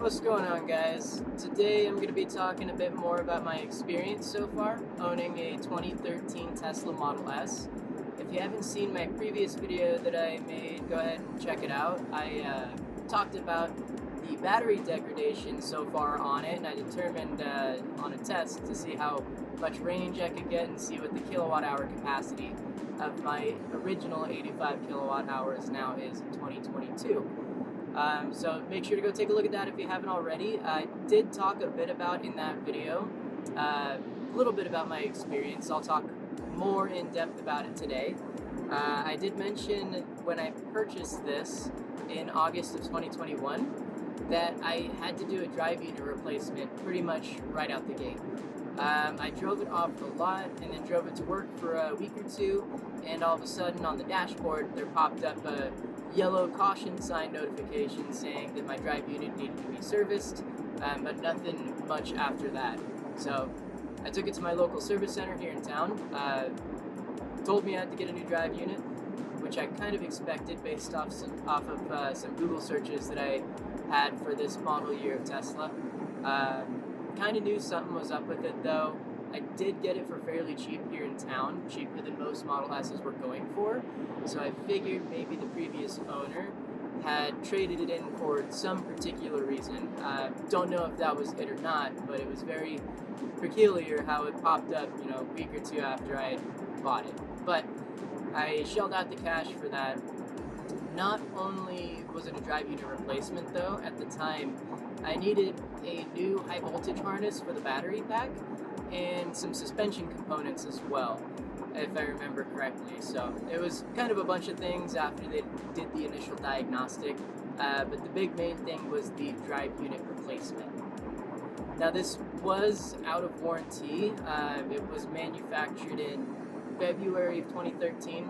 What's going on, guys? Today I'm going to be talking a bit more about my experience so far owning a 2013 Tesla Model S. If you haven't seen my previous video that I made, go ahead and check it out. I talked about the battery degradation so far on it, and I determined on a test to see how much range I could get and see what the kilowatt hour capacity of my original 85 kilowatt hours now is in 2022. So make sure to go take a look at that if you haven't already. I did talk a bit about in that video, a little bit about my experience. I'll talk more in depth about it today. I did mention when I purchased this in August of 2021 that I had to do a drive unit replacement pretty much right out the gate. I drove it off the lot and then drove it to work for a week or two, and all of a sudden on the dashboard there popped up a yellow caution sign notification saying that my drive unit needed to be serviced, but nothing much after that. So I took it to my local service center here in town, told me I had to get a new drive unit, which I kind of expected based off of some Google searches that I had for this model year of Tesla. Kind of knew something was up with it though. I did get it for fairly cheap here in town, cheaper than most Model S's were going for, so I figured maybe the previous owner had traded it in for some particular reason. Don't know if that was it or not, but it was very peculiar how it popped up, a week or two after I had bought it. But I shelled out the cash for that. Not only was it a drive unit replacement though, at the time I needed a new high voltage harness for the battery pack and some suspension components as well, if I remember correctly. So it was kind of a bunch of things after they did the initial diagnostic, but the big main thing was the drive unit replacement. Now this was out of warranty. It was manufactured in February of 2013,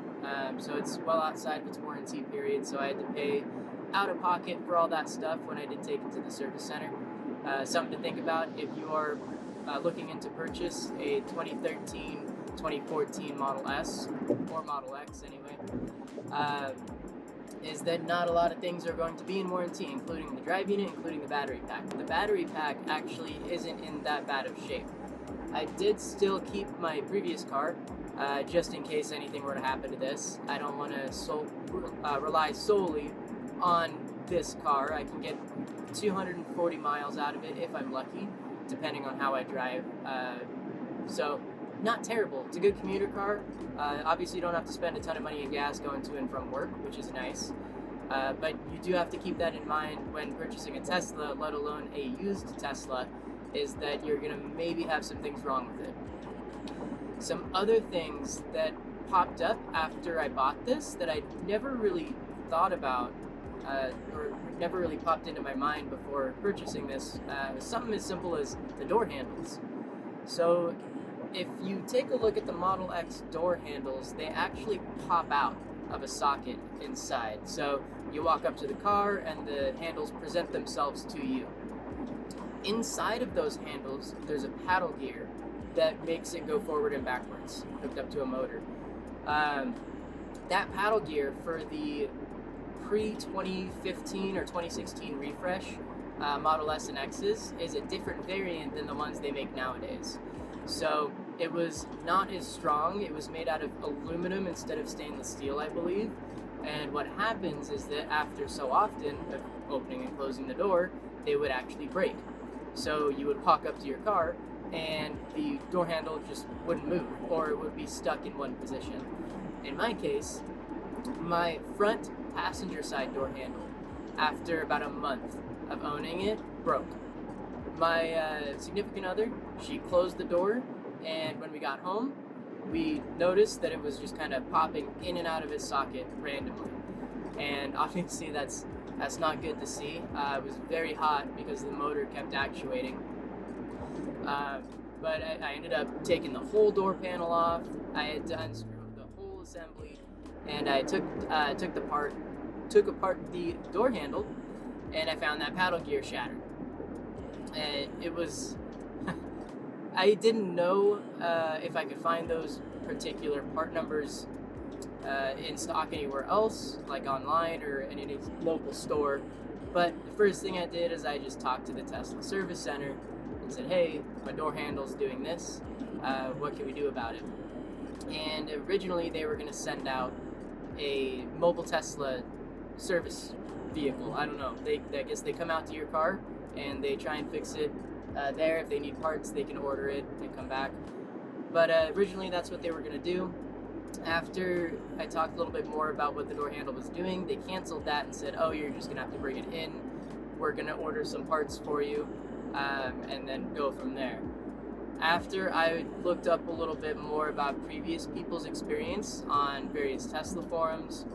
so it's well outside of its warranty period, so I had to pay out of pocket for all that stuff when I did take it to the service center. Something to think about if you are looking into purchase a 2013, 2014 Model S, or Model X anyway, is that not a lot of things are going to be in warranty, including the drive unit, including the battery pack. The battery pack actually isn't in that bad of shape. I did still keep my previous car, just in case anything were to happen to this. I don't want to rely solely on this car. I can get 240 miles out of it if I'm lucky, depending on how I drive. So not terrible. It's a good commuter car. Obviously you don't have to spend a ton of money in gas going to and from work, which is nice. But you do have to keep that in mind when purchasing a Tesla, let alone a used Tesla, is that you're gonna maybe have some things wrong with it. Some other things that popped up after I bought this that I never really thought about, or never really popped into my mind before purchasing this, was something as simple as the door handles. So if you take a look at the Model X door handles, they actually pop out of a socket inside. So you walk up to the car and the handles present themselves to you. Inside of those handles, there's a paddle gear that makes it go forward and backwards, hooked up to a motor. That paddle gear for the pre-2015 or 2016 refresh Model S and X's is a different variant than the ones they make nowadays. So it was not as strong. It was made out of aluminum instead of stainless steel, I believe. And what happens is that after so often of opening and closing the door, they would actually break. So you would walk up to your car and the door handle just wouldn't move, or it would be stuck in one position. In my case, my front passenger side door handle, after about a month of owning it, broke. My significant other, she closed the door, and when we got home, we noticed that it was just kind of popping in and out of its socket randomly. And obviously that's not good to see. It was very hot because the motor kept actuating. But I ended up taking the whole door panel off. I had to unscrew the whole assembly, and I took apart the door handle, and I found that paddle gear shattered. It was I didn't know if I could find those particular part numbers in stock anywhere else, like online or in any local store. But the first thing I did is I just talked to the Tesla service center and said, hey, my door handle's doing this. What can we do about it? And originally they were going to send out a mobile Tesla service vehicle. I don't know. I guess they come out to your car and they try and fix it there. If they need parts, they can order it and come back. But originally that's what they were going to do. After I talked a little bit more about what the door handle was doing, they canceled that and said, oh, you're just going to have to bring it in. We're going to order some parts for you and then go from there. After I looked up a little bit more about previous people's experience on various Tesla forums,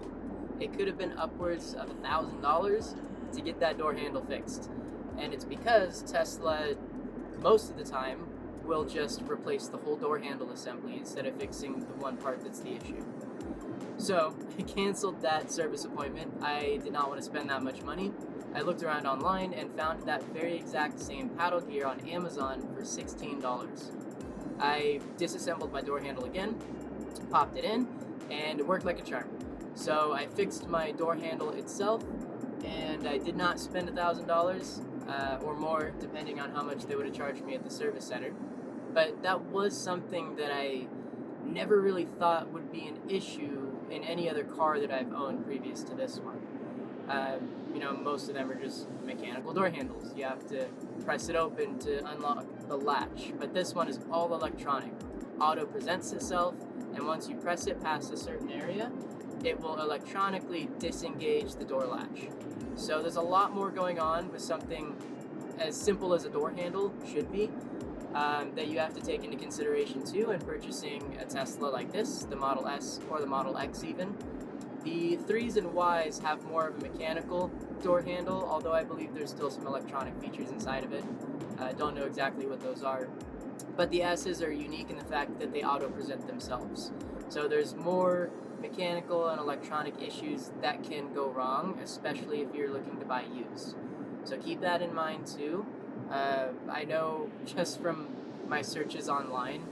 it could have been upwards of $1,000 to get that door handle fixed. And it's because Tesla, most of the time, will just replace the whole door handle assembly instead of fixing the one part that's the issue. So I canceled that service appointment. I did not want to spend that much money. I looked around online and found that very exact same paddle gear on Amazon for $16. I disassembled my door handle again, popped it in, and it worked like a charm. So I fixed my door handle itself, and I did not spend $1,000 or more, depending on how much they would have charged me at the service center. But that was something that I never really thought would be an issue in any other car that I've owned previous to this one. Most of them are just mechanical door handles. You have to press it open to unlock the latch. But this one is all electronic. Auto presents itself, and once you press it past a certain area, it will electronically disengage the door latch. So there's a lot more going on with something as simple as a door handle should be that you have to take into consideration too when purchasing a Tesla like this, the Model S or the Model X even. The 3s and Ys have more of a mechanical door handle, although I believe there's still some electronic features inside of it. I don't know exactly what those are. But the S's are unique in the fact that they auto-present themselves. So there's more mechanical and electronic issues that can go wrong, especially if you're looking to buy used. So keep that in mind too. I know just from my searches online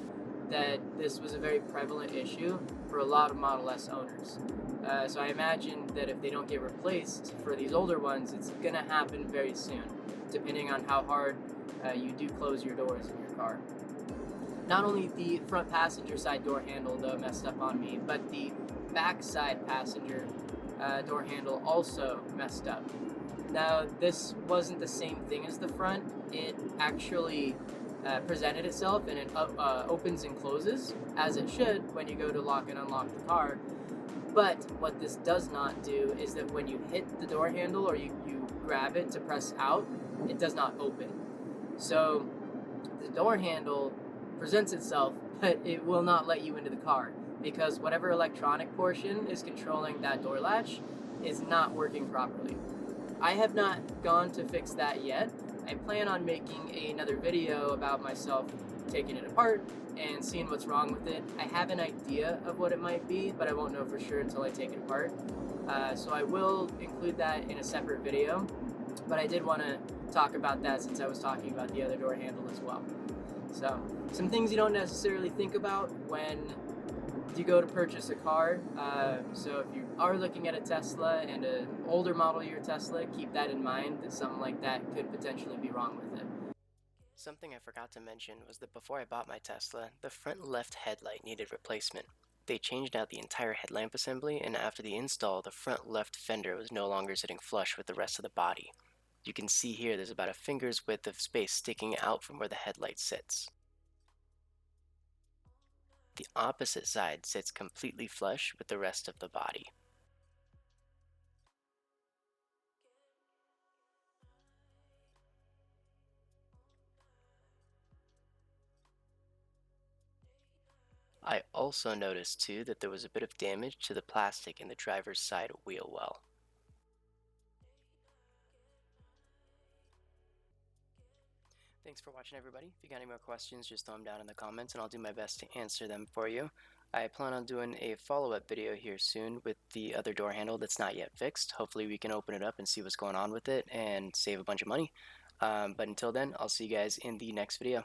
that this was a very prevalent issue for a lot of Model S owners. So I imagine that if they don't get replaced for these older ones, it's going to happen very soon, depending on how hard you do close your doors in your car. Not only the front passenger side door handle though messed up on me, but the back side passenger door handle also messed up. Now this wasn't the same thing as the front. It actually presented itself and it opens and closes as it should when you go to lock and unlock the car. But what this does not do is that when you hit the door handle or you grab it to press out, it does not open. So the door handle presents itself, but it will not let you into the car because whatever electronic portion is controlling that door latch is not working properly. I have not gone to fix that yet. I plan on making another video about myself taking it apart and seeing what's wrong with it. I have an idea of what it might be, but I won't know for sure until I take it apart. So I will include that in a separate video, but I did want to talk about that since I was talking about the other door handle as well. So some things you don't necessarily think about when you go to purchase a car. So if you are looking at a Tesla and an older model year Tesla, keep that in mind that something like that could potentially be wrong with it. Something I forgot to mention was that before I bought my Tesla, the front left headlight needed replacement. They changed out the entire headlamp assembly, and after the install, the front left fender was no longer sitting flush with the rest of the body. You can see here there's about a finger's width of space sticking out from where the headlight sits. The opposite side sits completely flush with the rest of the body. I also noticed too that there was a bit of damage to the plastic in the driver's side wheel well. Thanks for watching, everybody. If you got any more questions, just throw them down in the comments and I'll do my best to answer them for you. I plan on doing a follow-up video here soon with the other door handle that's not yet fixed. Hopefully we can open it up and see what's going on with it and save a bunch of money. But until then, I'll see you guys in the next video.